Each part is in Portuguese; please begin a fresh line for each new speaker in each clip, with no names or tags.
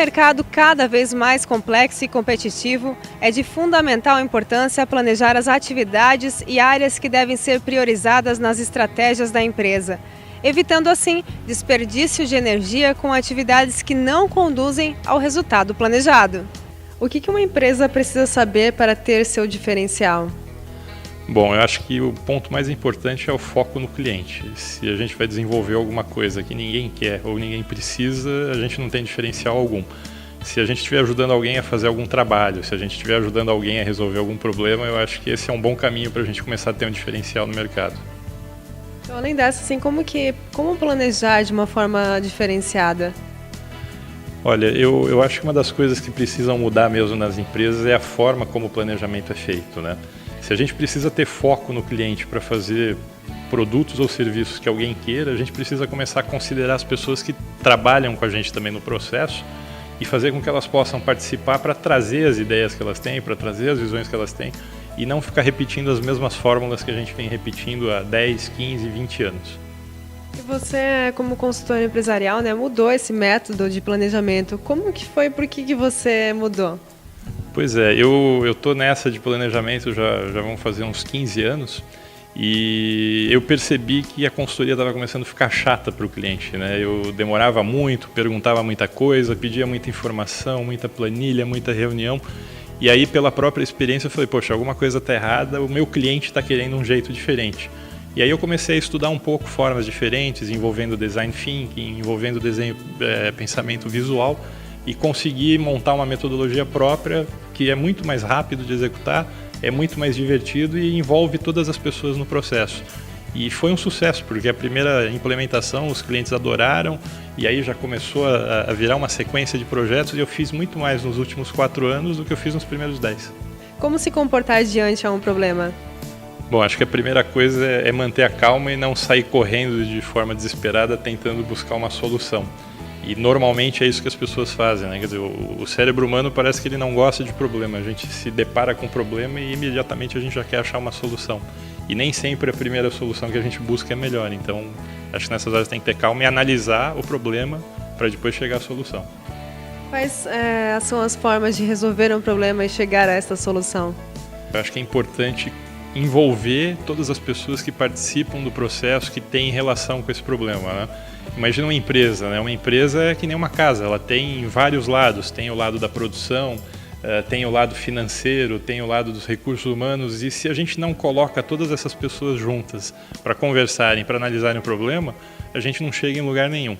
mercado cada vez mais complexo e competitivo, é de fundamental importância planejar as atividades e áreas que devem ser priorizadas nas estratégias da empresa, evitando assim desperdício de energia com atividades que não conduzem ao resultado planejado. O que uma empresa precisa saber para ter seu diferencial?
Bom, eu acho que o ponto mais importante é o foco no cliente. Se a gente vai desenvolver alguma coisa que ninguém quer ou ninguém precisa, a gente não tem diferencial algum. Se a gente estiver ajudando alguém a fazer algum trabalho, se a gente estiver ajudando alguém a resolver algum problema, eu acho que esse é um bom caminho para a gente começar a ter um diferencial no mercado.
Então, além dessa, assim, como planejar de uma forma diferenciada?
Olha, eu acho que uma das coisas que precisam mudar mesmo nas empresas é a forma como o planejamento é feito, né? Se a gente precisa ter foco no cliente para fazer produtos ou serviços que alguém queira, a gente precisa começar a considerar as pessoas que trabalham com a gente também no processo e fazer com que elas possam participar para trazer as ideias que elas têm, para trazer as visões que elas têm e não ficar repetindo as mesmas fórmulas que a gente vem repetindo há 10, 15, 20 anos.
E você, como consultor empresarial, né, mudou esse método de planejamento. Como que foi? Por que você mudou?
Pois é, eu estou nessa de planejamento já vão fazer uns 15 anos e eu percebi que a consultoria estava começando a ficar chata para o cliente, né? Eu demorava muito, perguntava muita coisa, pedia muita informação, muita planilha, muita reunião e aí pela própria experiência eu falei, poxa, alguma coisa está errada, o meu cliente está querendo um jeito diferente. E aí eu comecei a estudar um pouco formas diferentes, envolvendo design thinking, envolvendo desenho, pensamento visual, e consegui montar uma metodologia própria que é muito mais rápido de executar, é muito mais divertido e envolve todas as pessoas no processo. E foi um sucesso, porque a primeira implementação os clientes adoraram e aí já começou a virar uma sequência de projetos e eu fiz muito mais nos últimos 4 anos do que eu fiz nos primeiros 10.
Como se comportar diante a um problema?
Bom, acho que a primeira coisa é manter a calma e não sair correndo de forma desesperada tentando buscar uma solução. E normalmente é isso que as pessoas fazem, né? Quer dizer, o cérebro humano parece que ele não gosta de problema. A gente se depara com um problema e imediatamente a gente já quer achar uma solução. E nem sempre a primeira solução que a gente busca é melhor. Então, acho que nessas horas tem que ter calma e analisar o problema para depois chegar à solução.
Quais são as formas de resolver um problema e chegar a essa solução?
Eu acho que é importante envolver todas as pessoas que participam do processo, que têm relação com esse problema, né? Imagina uma empresa, né? Uma empresa é que nem uma casa, ela tem vários lados, tem o lado da produção, tem o lado financeiro, tem o lado dos recursos humanos, e se a gente não coloca todas essas pessoas juntas para conversarem, para analisarem o problema, a gente não chega em lugar nenhum.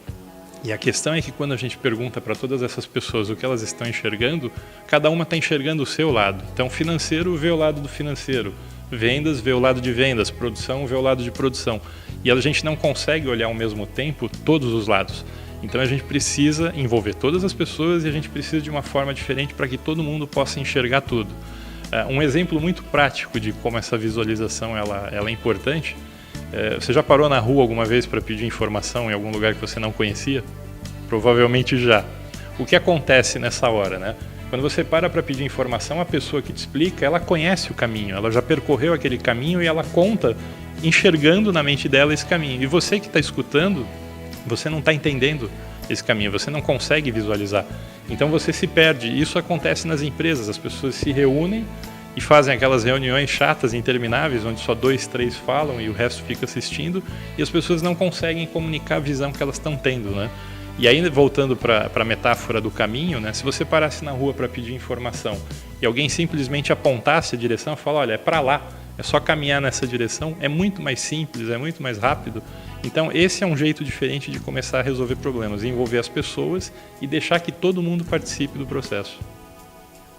E a questão é que quando a gente pergunta para todas essas pessoas o que elas estão enxergando, cada uma está enxergando o seu lado. Então, financeiro vê o lado do financeiro, vendas vê o lado de vendas, produção vê o lado de produção. E a gente não consegue olhar ao mesmo tempo todos os lados. Então a gente precisa envolver todas as pessoas e a gente precisa de uma forma diferente para que todo mundo possa enxergar tudo. Um exemplo muito prático de como essa visualização ela é importante. Você já parou na rua alguma vez para pedir informação em algum lugar que você não conhecia? Provavelmente já. O que acontece nessa hora, né? Quando você para pedir informação, a pessoa que te explica, ela conhece o caminho, ela já percorreu aquele caminho e ela conta enxergando na mente dela esse caminho. E você que está escutando, você não está entendendo esse caminho, você não consegue visualizar. Então você se perde. Isso acontece nas empresas, as pessoas se reúnem e fazem aquelas reuniões chatas, intermináveis, onde só 2, 3 falam e o resto fica assistindo, e as pessoas não conseguem comunicar a visão que elas estão tendo, né? E aí, voltando para a metáfora do caminho, né? Se você parasse na rua para pedir informação e alguém simplesmente apontasse a direção e falar, olha, é para lá, é só caminhar nessa direção, é muito mais simples, é muito mais rápido. Então, esse é um jeito diferente de começar a resolver problemas, envolver as pessoas e deixar que todo mundo participe do processo.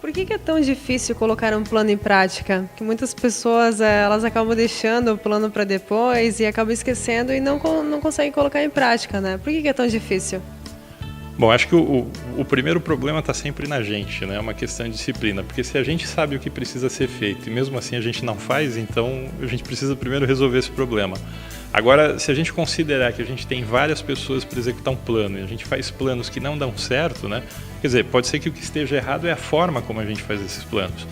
Por que é tão difícil colocar um plano em prática? Que muitas pessoas elas acabam deixando o plano para depois e acabam esquecendo e não conseguem colocar em prática, né? Por que é tão difícil?
Bom, acho que o primeiro problema está sempre na gente, né? É uma questão de disciplina, porque se a gente sabe o que precisa ser feito e mesmo assim a gente não faz, então a gente precisa primeiro resolver esse problema. Agora, se a gente considerar que a gente tem várias pessoas para executar um plano e a gente faz planos que não dão certo, né? Quer dizer, pode ser que o que esteja errado é a forma como a gente faz esses planos.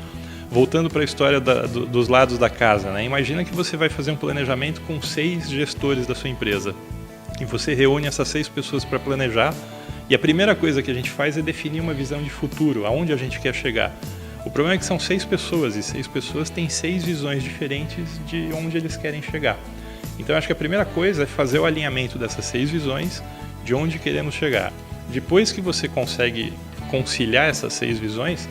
Voltando para a história dos lados da casa, né? Imagina que você vai fazer um planejamento com 6 gestores da sua empresa e você reúne essas 6 pessoas para planejar E a primeira coisa que a gente faz é definir uma visão de futuro, aonde a gente quer chegar. O problema é que são 6 pessoas e 6 pessoas têm 6 visões diferentes de onde eles querem chegar. Então, acho que a primeira coisa é fazer o alinhamento dessas 6 visões de onde queremos chegar. Depois que você consegue conciliar essas 6 visões,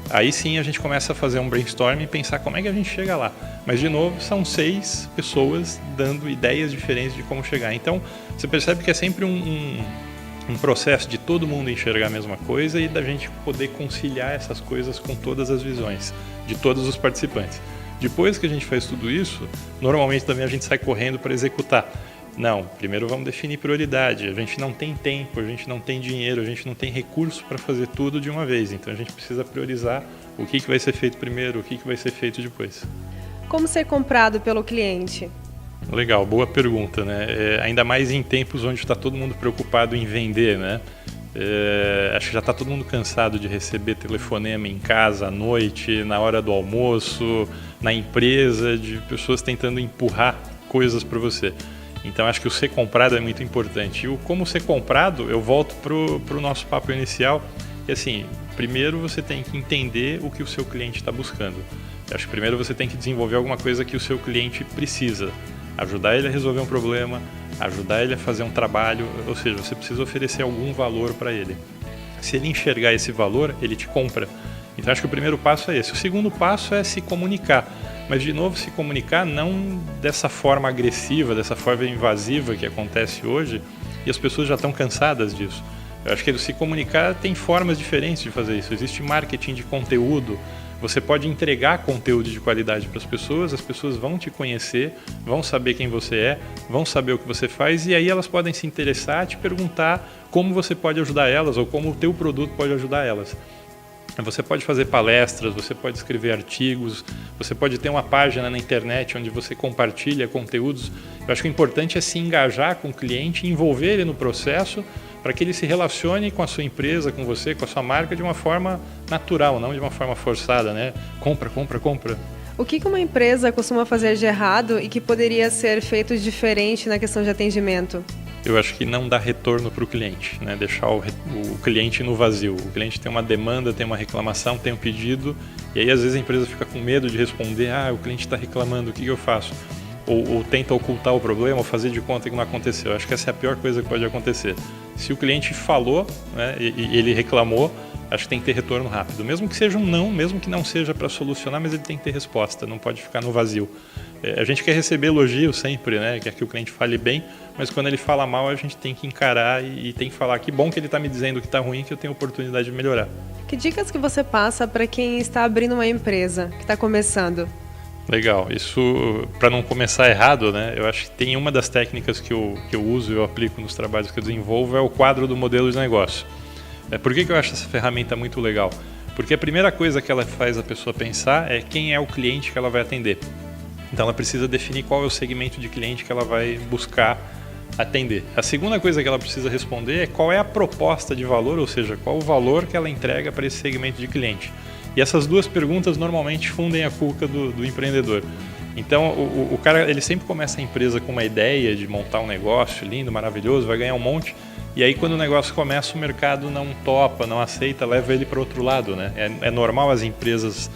aí sim a gente começa a fazer um brainstorm e pensar como é que a gente chega lá. Mas, de novo, são 6 pessoas dando ideias diferentes de como chegar. Então, você percebe que é sempre um processo de todo mundo enxergar a mesma coisa e da gente poder conciliar essas coisas com todas as visões de todos os participantes. Depois que a gente faz tudo isso, normalmente também a gente sai correndo para executar. Não, primeiro vamos definir prioridade. A gente não tem tempo, a gente não tem dinheiro, a gente não tem recurso para fazer tudo de uma vez. Então a gente precisa priorizar o que vai ser feito primeiro, o que vai ser feito depois.
Como ser comprado pelo cliente?
Legal, boa pergunta, né? Ainda mais em tempos onde está todo mundo preocupado em vender, né? Acho que já está todo mundo cansado de receber telefonema em casa à noite, na hora do almoço, na empresa, de pessoas tentando empurrar coisas para você. Então acho que o ser comprado é muito importante. E o como ser comprado, eu volto para o nosso papo inicial, que assim, primeiro você tem que entender o que o seu cliente está buscando. Eu acho que primeiro você tem que desenvolver alguma coisa que o seu cliente precisa. Ajudar ele a resolver um problema, ajudar ele a fazer um trabalho, ou seja, você precisa oferecer algum valor para ele. Se ele enxergar esse valor, ele te compra. Então acho que o primeiro passo é esse. O segundo passo é se comunicar, mas de novo se comunicar não dessa forma agressiva, dessa forma invasiva que acontece hoje, e as pessoas já estão cansadas disso. Eu acho que se comunicar tem formas diferentes de fazer isso. Existe marketing de conteúdo. Você pode entregar conteúdo de qualidade para as pessoas vão te conhecer, vão saber quem você é, vão saber o que você faz e aí elas podem se interessar, te perguntar como você pode ajudar elas ou como o teu produto pode ajudar elas. Você pode fazer palestras, você pode escrever artigos, você pode ter uma página na internet onde você compartilha conteúdos. Eu acho que o importante é se engajar com o cliente, envolver ele no processo para que ele se relacione com a sua empresa, com você, com a sua marca de uma forma natural, não de uma forma forçada, né? Compra, compra, compra.
O que uma empresa costuma fazer de errado e que poderia ser feito diferente na questão de atendimento?
Eu acho que não dá retorno para o cliente, né? Deixar o cliente no vazio. O cliente tem uma demanda, tem uma reclamação, tem um pedido, e aí às vezes a empresa fica com medo de responder, o cliente está reclamando, o que eu faço? Ou tenta ocultar o problema, ou fazer de conta que não aconteceu. Eu acho que essa é a pior coisa que pode acontecer. Se o cliente falou, né, e ele reclamou, acho que tem que ter retorno rápido. Mesmo que seja um não, mesmo que não seja para solucionar, mas ele tem que ter resposta, não pode ficar no vazio. A gente quer receber elogio sempre, né, quer que o cliente fale bem, mas quando ele fala mal, a gente tem que encarar e tem que falar que bom que ele está me dizendo que está ruim, que eu tenho oportunidade de melhorar.
Que dicas que você passa para quem está abrindo uma empresa, que está começando?
Legal, isso para não começar errado, né? Eu acho que tem uma das técnicas que eu uso e eu aplico nos trabalhos que eu desenvolvo é o quadro do modelo de negócio. Por que eu acho essa ferramenta muito legal? Porque a primeira coisa que ela faz a pessoa pensar é quem é o cliente que ela vai atender. Então ela precisa definir qual é o segmento de cliente que ela vai buscar atender. A segunda coisa que ela precisa responder é qual é a proposta de valor, ou seja, qual o valor que ela entrega para esse segmento de cliente. E essas duas perguntas normalmente fundem a cuca do empreendedor. Então o cara ele sempre começa a empresa com uma ideia de montar um negócio lindo, maravilhoso, vai ganhar um monte. E aí quando o negócio começa o mercado não topa, não aceita, leva ele para outro lado, né? É normal as empresas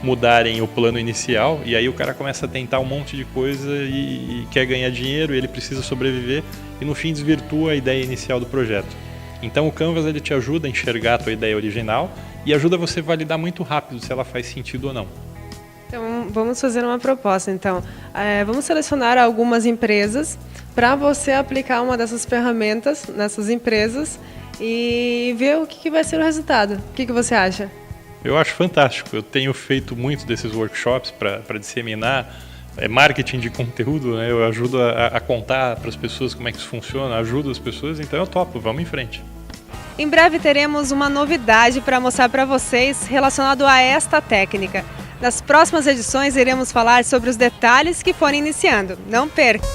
mudarem o plano inicial e aí o cara começa a tentar um monte de coisa e quer ganhar dinheiro e ele precisa sobreviver e no fim desvirtua a ideia inicial do projeto. Então o Canvas ele te ajuda a enxergar a tua ideia original e ajuda você a validar muito rápido se ela faz sentido ou não.
Então vamos fazer uma proposta. Então vamos selecionar algumas empresas para você aplicar uma dessas ferramentas nessas empresas e ver o que vai ser o resultado. O que você acha?
Eu acho fantástico. Eu tenho feito muito desses workshops para disseminar marketing de conteúdo, né? Eu ajudo a contar para as pessoas como é que isso funciona, ajudo as pessoas, então eu topo, vamos em frente.
Em breve teremos uma novidade para mostrar para vocês relacionado a esta técnica. Nas próximas edições iremos falar sobre os detalhes que forem iniciando. Não perca!